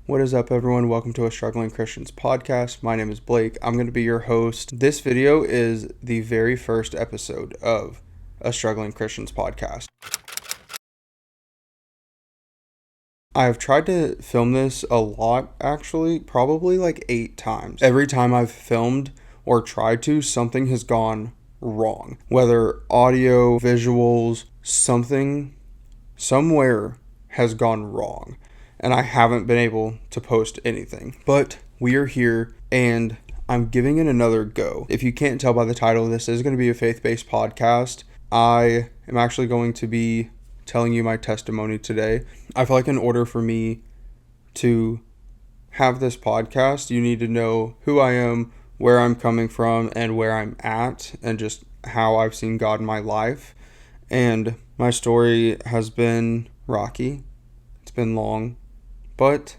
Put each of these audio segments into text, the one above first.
What is up, everyone? Welcome to a Struggling Christians podcast. My name is Blake. I'm going to be your host. This video is the very first episode of a Struggling Christians podcast. I have tried to film this a lot, actually, probably like 8 times. Every time I've filmed or tried to, something has gone wrong. Whether audio, visuals, something, somewhere has gone wrong. And I haven't been able to post anything. But we are here and I'm giving it another go. If you can't tell by the title, this is going to be a faith-based podcast. I am actually going to be telling you my testimony today. I feel like in order for me to have this podcast, you need to know who I am, where I'm coming from, and where I'm at, and just how I've seen God in my life. And my story has been rocky. It's been long. But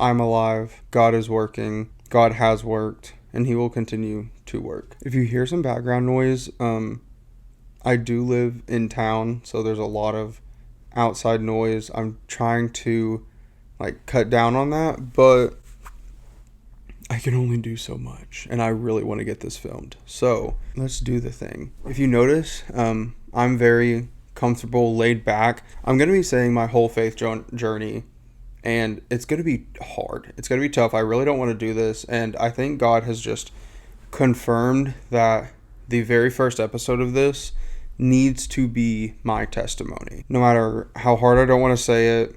I'm alive, God is working, God has worked, and He will continue to work. If you hear some background noise, I do live in town, so there's a lot of outside noise. I'm trying to cut down on that, but I can only do so much, and I really want to get this filmed. So let's do the thing. If you notice, I'm very comfortable, laid back. I'm going to be saying my whole faith journey. And it's going to be hard. It's going to be tough. I really don't want to do this. And I think God has just confirmed that the very first episode of this needs to be my testimony. No matter how hard I don't want to say it,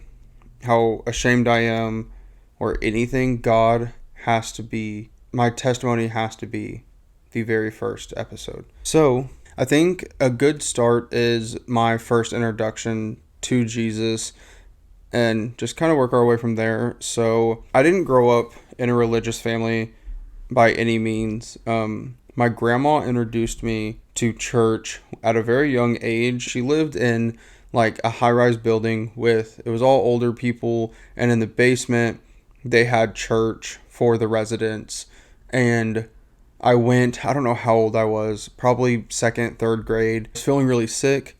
how ashamed I am, or anything, my testimony has to be the very first episode. So I think a good start is my first introduction to Jesus, and just kind of work our way from there. So I didn't grow up in a religious family by any means. My grandma introduced me to church at a very young age. She lived in a high-rise building it was all older people, and in the basement they had church for the residents. And I don't know how old I was, probably 2nd, 3rd grade. I was feeling really sick,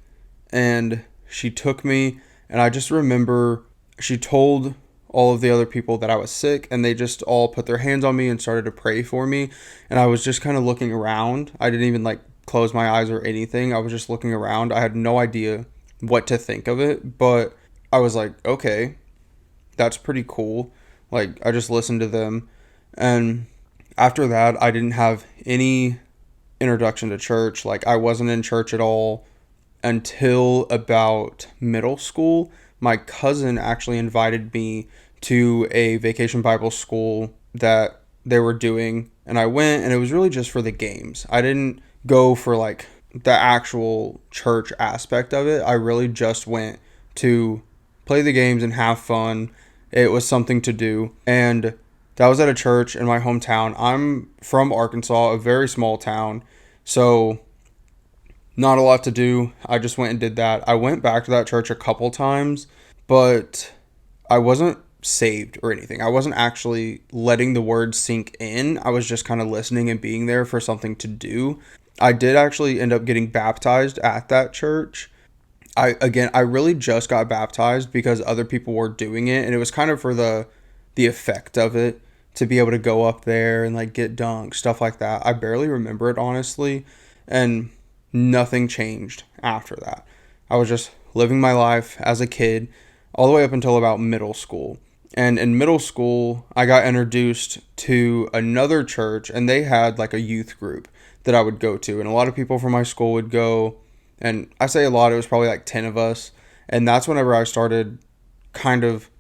and she took me. And I just remember she told all of the other people that I was sick, and they just all put their hands on me and started to pray for me. And I was just kind of looking around. I didn't even close my eyes or anything. I was just looking around. I had no idea what to think of it, but I was like, okay, that's pretty cool. I just listened to them. And after that, I didn't have any introduction to church. I wasn't in church at all until about middle school. My cousin actually invited me to a vacation Bible school that they were doing, and I went, and it was really just for the games. I didn't go for the actual church aspect of it. I really just went to play the games and have fun. It was something to do, and that was at a church in my hometown. I'm from Arkansas, a very small town, so not a lot to do. I just went and did that. I went back to that church a couple times, but I wasn't saved or anything. I wasn't actually letting the word sink in. I was just kind of listening and being there for something to do. I did actually end up getting baptized at that church. I really just got baptized because other people were doing it, and it was kind of for the effect of it, to be able to go up there and get dunked, stuff like that. I barely remember it, honestly, and nothing changed after that. I was just living my life as a kid all the way up until about middle school. And in middle school, I got introduced to another church, and they had a youth group that I would go to. And a lot of people from my school would go, and I say a lot, it was probably 10 of us. And that's whenever I started kind of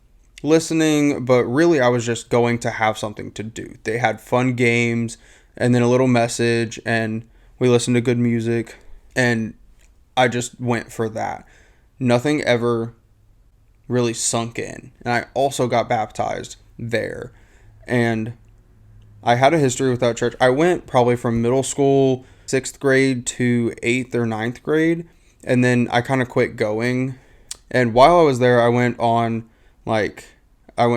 listening, but really I was just going to have something to do. They had fun games and then a little message, and we listened to good music, and I just went for that. Nothing ever really sunk in. And I also got baptized there. And I had a history with that church. I went probably from middle school, 6th grade to 8th or 9th grade. And then I kind of quit going. And while I was there, I went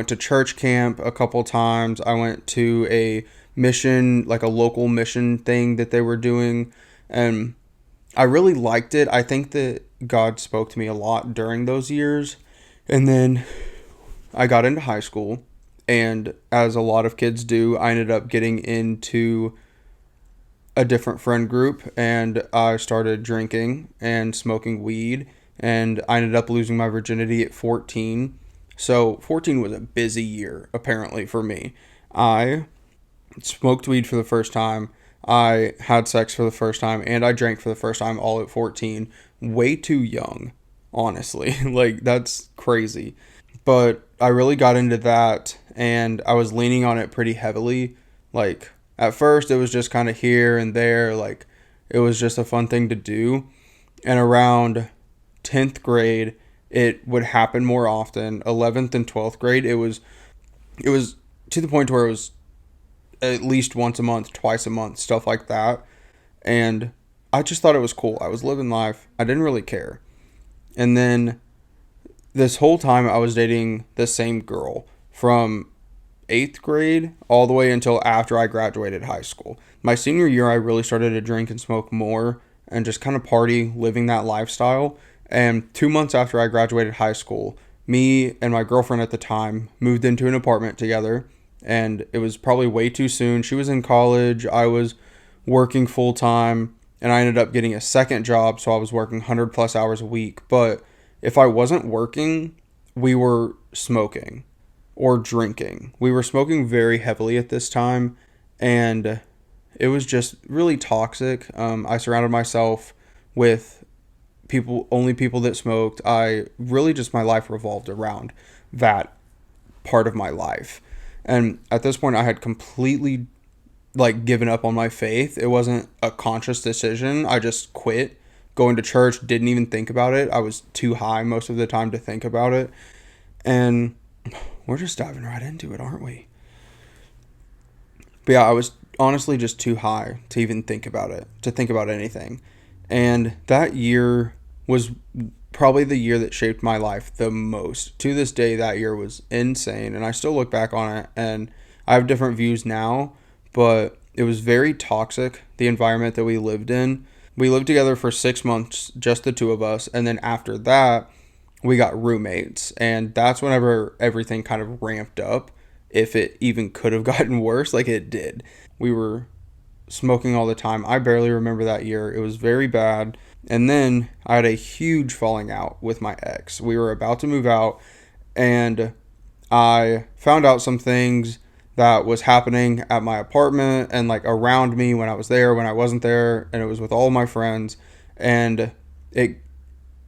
to church camp a couple times. I went to a mission, a local mission thing that they were doing, and I really liked it. I think that God spoke to me a lot during those years. And then I got into high school, And as a lot of kids do, I ended up getting into a different friend group, and I started drinking and smoking weed, and I ended up losing my virginity at 14. So 14 was a busy year, apparently, for me. I smoked weed for the first time, I had sex for the first time, and I drank for the first time all at 14. Way too young, honestly. Like, that's crazy. But I really got into that, and I was leaning on it pretty heavily. Like, at first, it was just kind of here and there. Like, it was just a fun thing to do. And around 10th grade, it would happen more often. 11th and 12th grade, it was to the point where it was at least once a month, twice a month, stuff like that. And I just thought it was cool. I was living life. I didn't really care. And then this whole time I was dating the same girl from 8th grade all the way until after I graduated high school. My senior year, I really started to drink and smoke more and just kind of party, living that lifestyle. And 2 months after I graduated high school, me and my girlfriend at the time moved into an apartment together. And it was probably way too soon. She was in college, I was working full time, and I ended up getting a second job. So I was working 100 plus hours a week. But if I wasn't working, we were smoking or drinking. We were smoking very heavily at this time, and it was just really toxic. I surrounded myself with only people that smoked. I really just, my life revolved around that part of my life. And at this point, I had completely like given up on my faith. It wasn't a conscious decision. I just quit going to church, didn't even think about it. I was too high most of the time to think about it. And we're just diving right into it, aren't we? But yeah, I was honestly just too high to even think about it, to think about anything. And that year was probably the year that shaped my life the most. To this day, that year was insane. And I still look back on it and I have different views now, but it was very toxic, the environment that we lived in. We lived together for 6 months, just the two of us. And then after that, we got roommates. And that's whenever everything kind of ramped up, if it even could have gotten worse, like it did. We were smoking all the time. I barely remember that year. It was very bad. And then I had a huge falling out with my ex. We were about to move out, and I found out some things that was happening at my apartment and like around me when I was there, when I wasn't there, and it was with all my friends. And it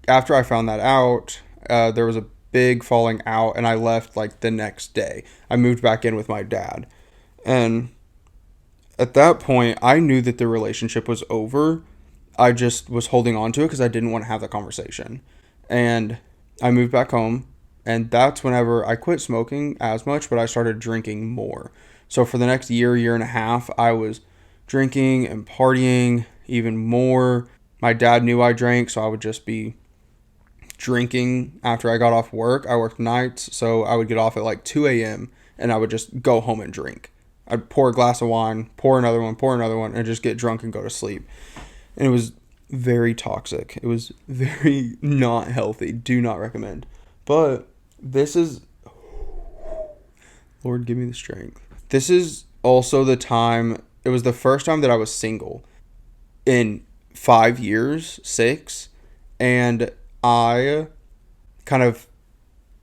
after I found that out, there was a big falling out, and I left like the next day. I moved back in with my dad, and at that point, I knew that the relationship was over. I just was holding on to it because I didn't want to have the conversation. And I moved back home, and that's whenever I quit smoking as much, but I started drinking more. So for the next year, year and a half, I was drinking and partying even more. My dad knew I drank, so I would just be drinking after I got off work. I worked nights, so I would get off at like 2 a.m. and I would just go home and drink. I'd pour a glass of wine, pour another one, and just get drunk and go to sleep. And it was very toxic. It was very not healthy. Do not recommend. But this is, Lord, give me the strength. This is also the time, it was the first time that I was single in 5 years, 6. And I kind of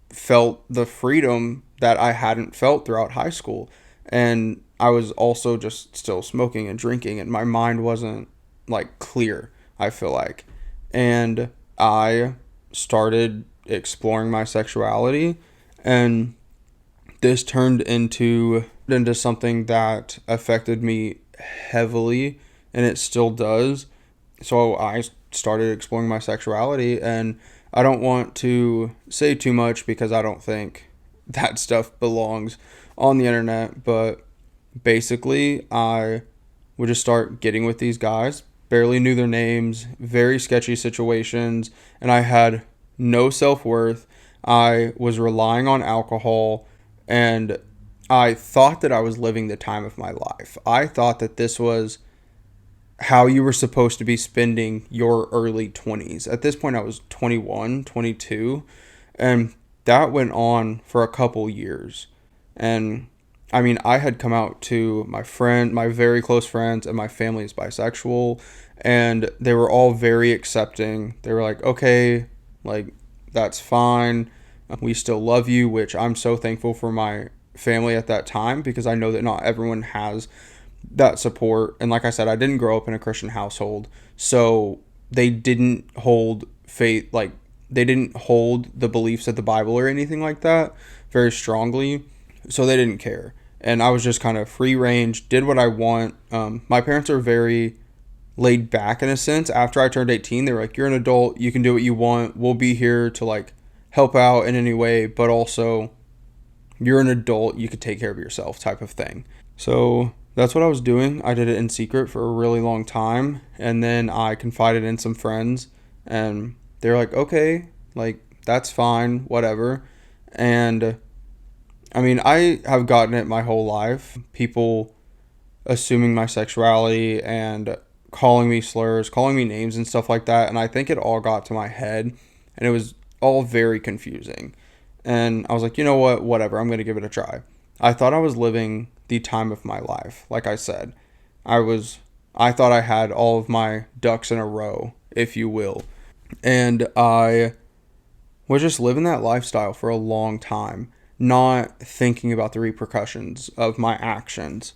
felt the freedom that I hadn't felt throughout high school. And I was also just still smoking and drinking, and my mind wasn't like clear, I feel like. And I started exploring my sexuality, and this turned into something that affected me heavily, and it still does. So I started exploring my sexuality, and I don't want to say too much because I don't think that stuff belongs on the internet, but basically I would just start getting with these guys, barely knew their names, very sketchy situations, and I had no self-worth. I was relying on alcohol, and I thought that I was living the time of my life. I thought that this was how you were supposed to be spending your early 20s. At this point, I was 21, 22, and that went on for a couple years. And I mean, I had come out to my very close friends, and my family is bisexual, and they were all very accepting. They were like, okay, like, that's fine. We still love you, which I'm so thankful for my family at that time, because I know that not everyone has that support. And like I said, I didn't grow up in a Christian household, so they didn't hold faith, like, they didn't hold the beliefs of the Bible or anything like that very strongly, so they didn't care. And I was just kind of free range, did what I want. My parents are very laid back in a sense. After I turned 18, they were like, you're an adult, you can do what you want, we'll be here to like help out in any way, but also you're an adult, you could take care of yourself type of thing. So that's what I was doing. I did it in secret for a really long time, and then I confided in some friends, and they're like, okay, like, that's fine, whatever. And I mean, I have gotten it my whole life. People assuming my sexuality and calling me slurs, calling me names and stuff like that. And I think it all got to my head, and it was all very confusing. And I was like, you know what? Whatever. I'm going to give it a try. I thought I was living the time of my life. Like I said, I thought I had all of my ducks in a row, if you will. And I was just living that lifestyle for a long time, not thinking about the repercussions of my actions.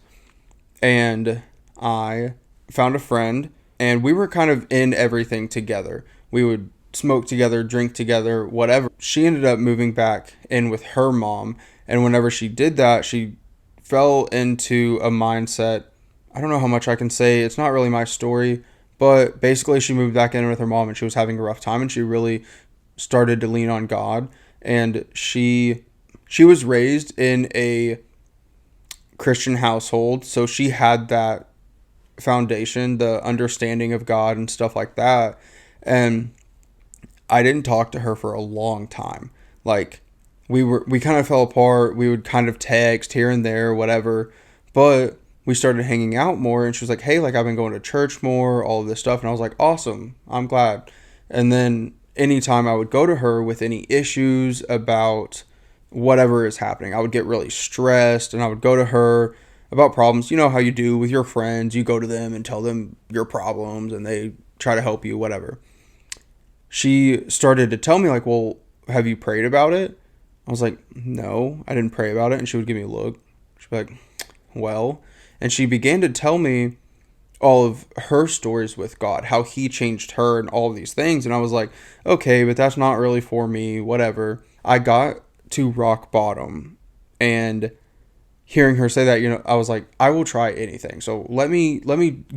And I found a friend, and we were kind of in everything together. We would smoke together, drink together, whatever. She ended up moving back in with her mom, and whenever she did that, she fell into a mindset. I don't know how much I can say. It's not really my story, but basically she moved back in with her mom, and she was having a rough time, and she really started to lean on God. And she was raised in a Christian household, so she had that foundation, the understanding of God and stuff like that. And I didn't talk to her for a long time. Like, we kind of fell apart. We would kind of text here and there, whatever. But we started hanging out more, and she was like, "Hey, like, I've been going to church more, all of this stuff." And I was like, "Awesome. I'm glad." And then anytime I would go to her with any issues about whatever is happening, I would get really stressed, and I would go to her about problems. You know how you do with your friends. You go to them and tell them your problems, and they try to help you, whatever. She started to tell me, like, well, have you prayed about it? I was like, no, I didn't pray about it. And she would give me a look. She'd be like, well. And she began to tell me all of her stories with God, how he changed her and all of these things. And I was like, okay, but that's not really for me, whatever. I got to rock bottom, and hearing her say that, I was like, I will try anything. So let me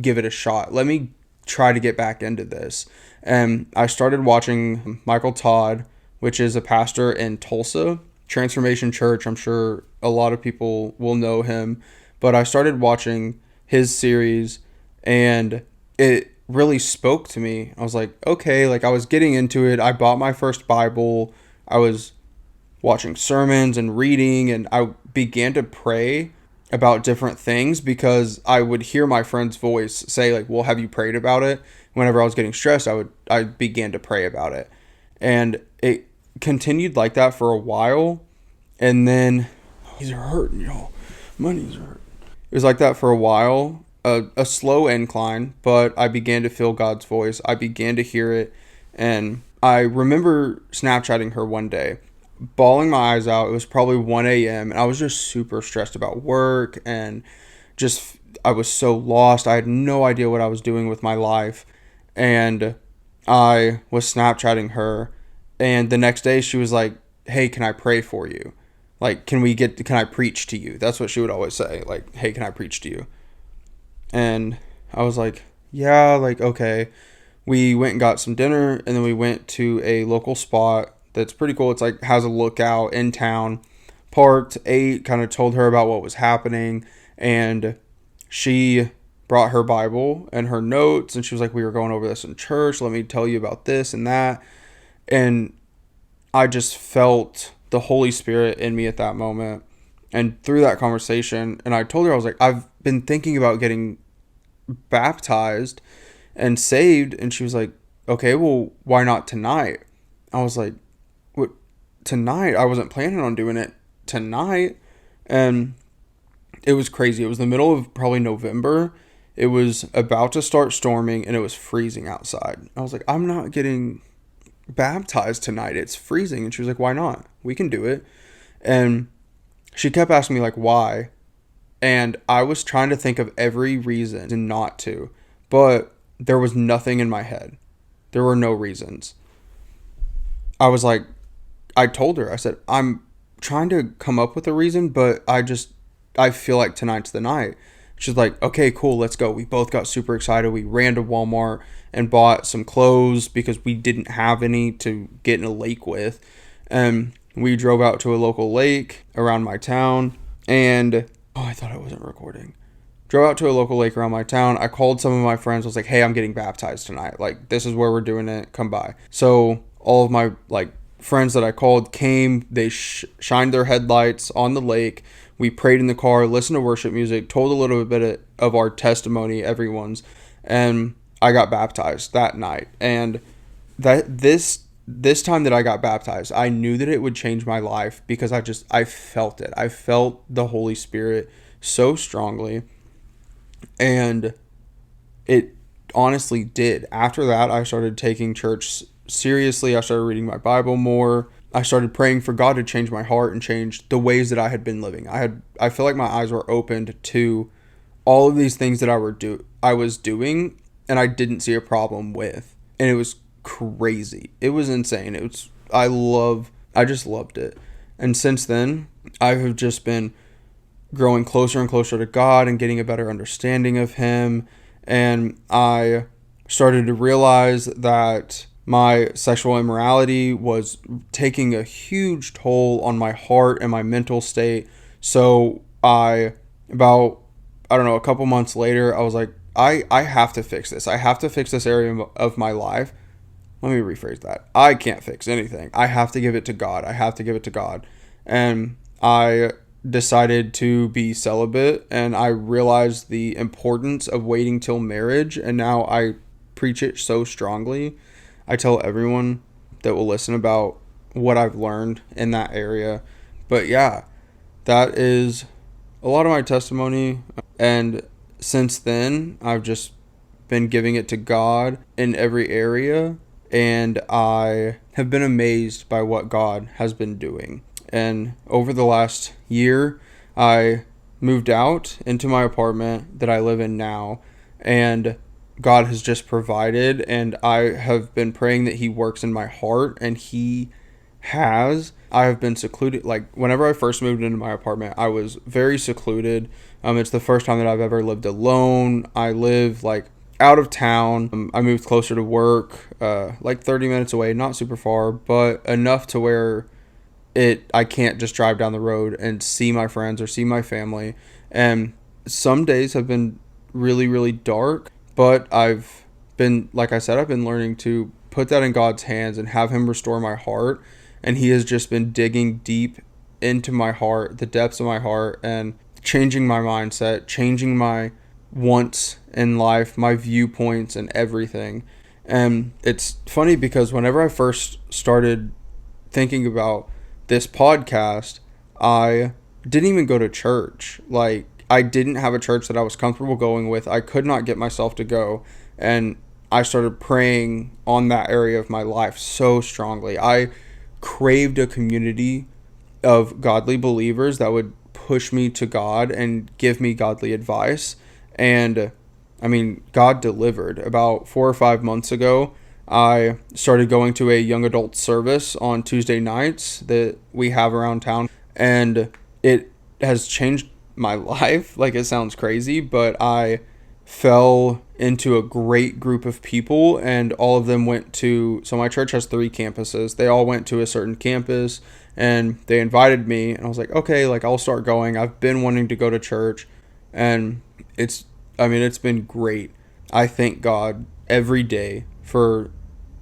give it a shot. Let me try to get back into this. And I started watching Michael Todd, which is a pastor in Tulsa, Transformation Church. I'm sure a lot of people will know him, but I started watching his series, and it really spoke to me. I was like, okay, like, I was getting into it. I bought my first Bible. I was watching sermons and reading, and I began to pray about different things, because I would hear my friend's voice say, like, well, have you prayed about it? Whenever I was getting stressed, I began to pray about it. And it continued like that for a while. And then, these are hurting, y'all. My knees are hurting. It was like that for a while, a slow incline, but I began to feel God's voice. I began to hear it. And I remember Snapchatting her one day, bawling my eyes out. It was probably 1 a.m. and I was just super stressed about work, and just, I was so lost. I had no idea what I was doing with my life. And I was Snapchatting her, and the next day she was like, hey, can I pray for you? Like, can I preach to you? That's what she would always say. Like, hey, can I preach to you? And I was like, yeah, like, okay. We went and got some dinner, and then we went to a local spot that's pretty cool. It's like, has a lookout in town. Parked, ate, kind of told her about what was happening, and she brought her Bible and her notes, and she was like, we were going over this in church. Let me tell you about this and that. And I just felt the Holy Spirit in me at that moment. And through that conversation, and I told her, I was like, I've been thinking about getting baptized and saved. And she was like, okay, well, why not tonight? I was like, what, tonight? I wasn't planning on doing it tonight. And it was crazy. It was the middle of probably November. It was about to start storming and it was freezing outside. I was like, I'm not getting baptized tonight. It's freezing. And she was like, why not? We can do it. And she kept asking me, like, why? And I was trying to think of every reason not to, but there was nothing in my head. There were no reasons. I was like, I told her, I said, I'm trying to come up with a reason, but I feel like tonight's the night. She's like, okay, cool, let's go. We both got super excited. We ran to Walmart and bought some clothes because we didn't have any to get in a lake with. And we drove out to a local lake around my town. And, oh, I thought I wasn't recording. Drove out to a local lake around my town. I called some of my friends. I was like, hey, I'm getting baptized tonight. Like, this is where we're doing it. Come by. So all of my, like, friends that I called came. They shined their headlights on the lake. We prayed in the car, listened to worship music, told a little bit of our testimony, everyone's, and I got baptized that night. And this time that I got baptized, I knew that it would change my life because I felt it. I felt the Holy Spirit so strongly, and it honestly did. After that, I started taking church seriously. I started reading my Bible more. I started praying for God to change my heart and change the ways that I had been living. I feel like my eyes were opened to all of these things that I was doing and I didn't see a problem with. And it was crazy. It was insane. I just loved it. And since then, I have just been growing closer and closer to God and getting a better understanding of him. And I started to realize that my sexual immorality was taking a huge toll on my heart and my mental state. So a couple months later, I was like, I have to fix this. I have to fix this area of my life. Let me rephrase that. I can't fix anything. I have to give it to God. I have to give it to God. And I decided to be celibate, and I realized the importance of waiting till marriage, and now I preach it so strongly. I tell everyone that will listen about what I've learned in that area. But yeah, that is a lot of my testimony. And since then, I've just been giving it to God in every area. And I have been amazed by what God has been doing. And over the last year, I moved out into my apartment that I live in now. And God has just provided, and I have been praying that he works in my heart, and he has. I have been secluded. Like, whenever I first moved into my apartment, I was very secluded. It's the first time that I've ever lived alone. I live, like, out of town. I moved closer to work, like 30 minutes away, not super far, but enough to where I can't just drive down the road and see my friends or see my family. And some days have been really, really dark. But I've been learning to put that in God's hands and have him restore my heart. And he has just been digging deep into my heart, the depths of my heart, and changing my mindset, changing my wants in life, my viewpoints, and everything. And it's funny because whenever I first started thinking about this podcast, I didn't even go to church. Like, I didn't have a church that I was comfortable going with. I could not get myself to go. And I started praying on that area of my life so strongly. I craved a community of godly believers that would push me to God and give me godly advice. And I mean, God delivered. About 4 or 5 months ago, I started going to a young adult service on Tuesday nights that we have around town. And it has changed my life. Like, it sounds crazy, but I fell into a great group of people, and all of them so my church has 3 campuses. They all went to a certain campus, and they invited me, and I was like, okay, like, I'll start going. I've been wanting to go to church, and it's been great. I thank God every day for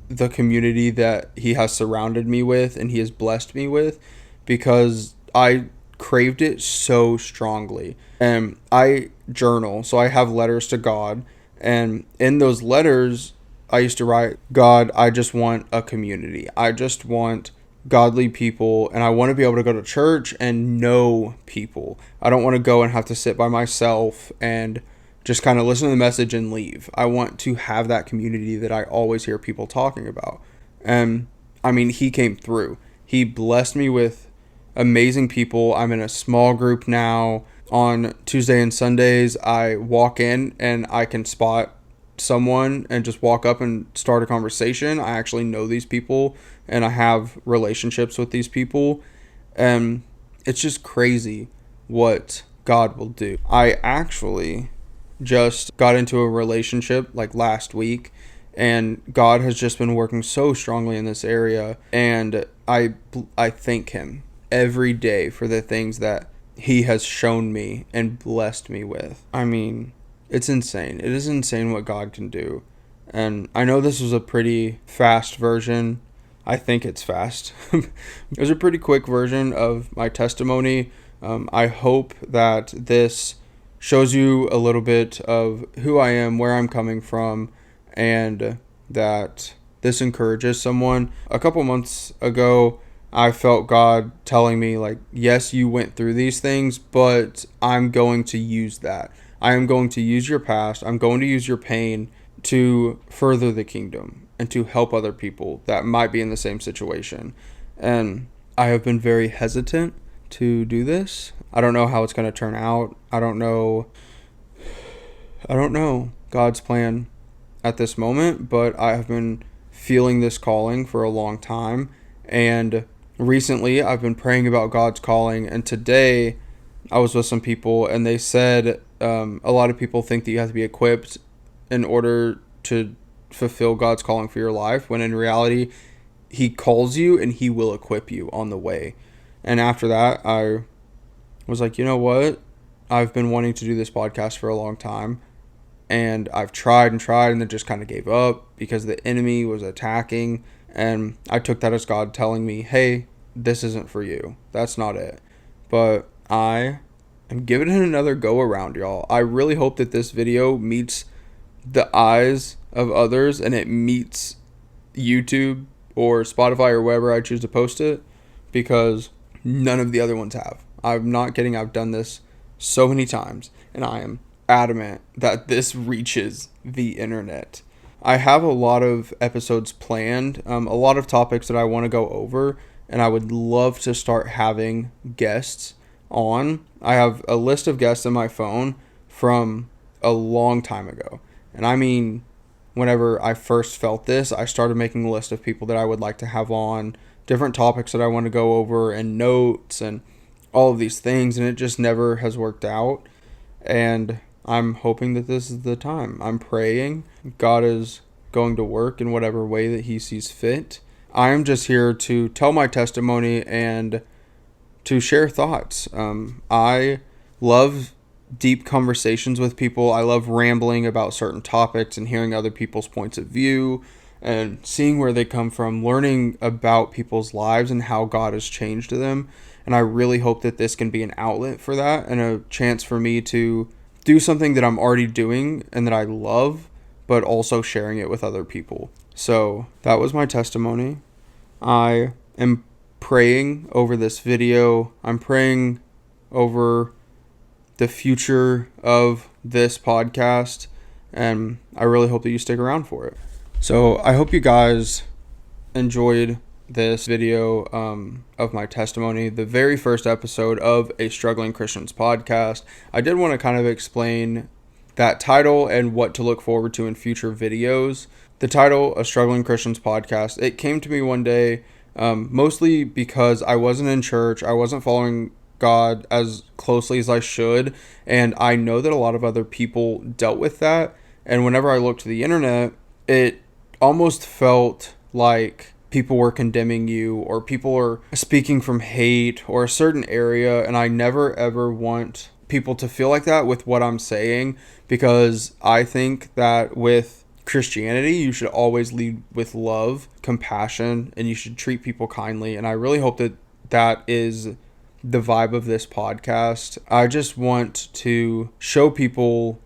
the community that he has surrounded me with and he has blessed me with, because I craved it so strongly. And I journal, so I have letters to God, and in those letters I used to write, God, I just want a community. I just want godly people, and I want to be able to go to church and know people. I don't want to go and have to sit by myself and just kind of listen to the message and leave. I want to have that community that I always hear people talking about. And I mean, he came through. He blessed me with amazing people. I'm in a small group now. On Tuesday and Sundays, I walk in and I can spot someone and just walk up and start a conversation. I actually know these people and I have relationships with these people, and it's just crazy what God will do. I actually just got into a relationship like last week, and God has just been working so strongly in this area, and I thank him every day for the things that he has shown me and blessed me with. I mean, it's insane. It is insane what God can do. And I know this was a pretty fast version. I think it's fast. It was a pretty quick version of my testimony. I hope that this shows you a little bit of who I am, where I'm coming from, and that this encourages someone. A couple months ago, I felt God telling me, like, yes, you went through these things, but I'm going to use that. I am going to use your past. I'm going to use your pain to further the kingdom and to help other people that might be in the same situation. And I have been very hesitant to do this. I don't know how it's going to turn out. I don't know God's plan at this moment, but I have been feeling this calling for a long time. And recently I've been praying about God's calling, and today I was with some people and they said a lot of people think that you have to be equipped in order to fulfill God's calling for your life, when in reality he calls you and he will equip you on the way. And after that, I was like, you know what? I've been wanting to do this podcast for a long time, and I've tried and then just kind of gave up because the enemy was attacking, and I took that as God telling me, hey, this isn't for you. That's not it. But I am giving it another go around, y'all. I really hope that this video meets the eyes of others and it meets YouTube or Spotify or wherever I choose to post it, because none of the other ones have. I'm not kidding. I've done this so many times, and I am adamant that this reaches the internet. I have a lot of episodes planned, a lot of topics that I want to go over, and I would love to start having guests on. I have a list of guests on my phone from a long time ago. And I mean, whenever I first felt this, I started making a list of people that I would like to have on, different topics that I want to go over, and notes and all of these things, and it just never has worked out. And I'm hoping that this is the time. I'm praying God is going to work in whatever way that he sees fit. I am just here to tell my testimony and to share thoughts. I love deep conversations with people. I love rambling about certain topics and hearing other people's points of view and seeing where they come from, learning about people's lives and how God has changed them. And I really hope that this can be an outlet for that and a chance for me to do something that I'm already doing and that I love, but also sharing it with other people. So that was my testimony. I am praying over this video. I'm praying over the future of this podcast, and I really hope that you stick around for it. So I hope you guys enjoyed this video of my testimony, the very first episode of a Struggling Christians podcast. I did want to kind of explain that title and what to look forward to in future videos. The title, A Struggling Christians Podcast, it came to me one day, mostly because I wasn't in church. I wasn't following God as closely as I should, and I know that a lot of other people dealt with that. And whenever I looked to the internet, it almost felt like people were condemning you, or people are speaking from hate or a certain area, and I never ever want people to feel like that with what I'm saying, because I think that with Christianity, you should always lead with love, compassion, and you should treat people kindly. And I really hope that that is the vibe of this podcast. I just want to show people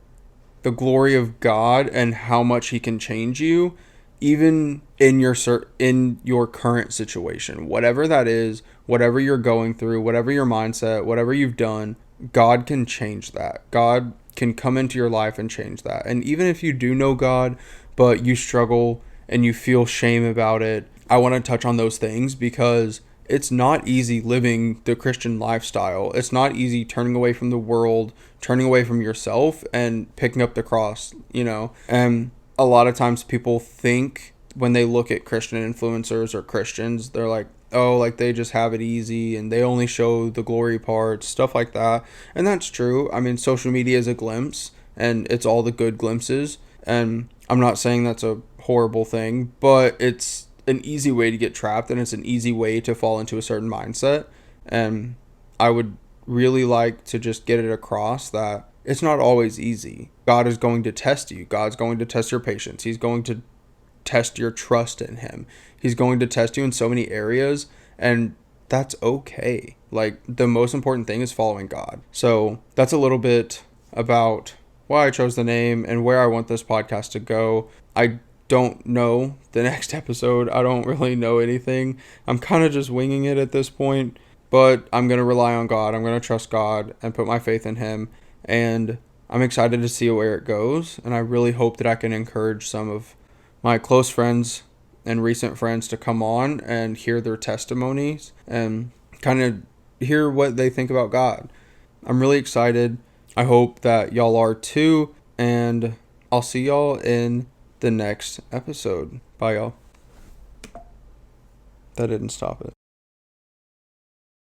the glory of God and how much he can change you, even in your current situation, whatever that is, whatever you're going through, whatever your mindset, whatever you've done, God can change that. God can come into your life and change that. And even if you do know God, but you struggle and you feel shame about it, I want to touch on those things because it's not easy living the Christian lifestyle. It's not easy turning away from the world, turning away from yourself, and picking up the cross, And a lot of times people think when they look at Christian influencers or Christians, they're like, oh, like they just have it easy and they only show the glory parts, stuff like that. And that's true. I mean, social media is a glimpse and it's all the good glimpses. And I'm not saying that's a horrible thing, but it's an easy way to get trapped and it's an easy way to fall into a certain mindset. And I would really like to just get it across that it's not always easy. God is going to test you. God's going to test your patience. He's going to test your trust in him. He's going to test you in so many areas, and that's okay. Like, the most important thing is following God. So that's a little bit about why I chose the name and where I want this podcast to go. I don't know the next episode. I don't really know anything. I'm kind of just winging it at this point, but I'm going to rely on God. I'm going to trust God and put my faith in him, and I'm excited to see where it goes, and I really hope that I can encourage some of my close friends and recent friends to come on and hear their testimonies and kind of hear what they think about God. I'm really excited. I hope that y'all are too, and I'll see y'all in the next episode. Bye, y'all. That didn't stop it.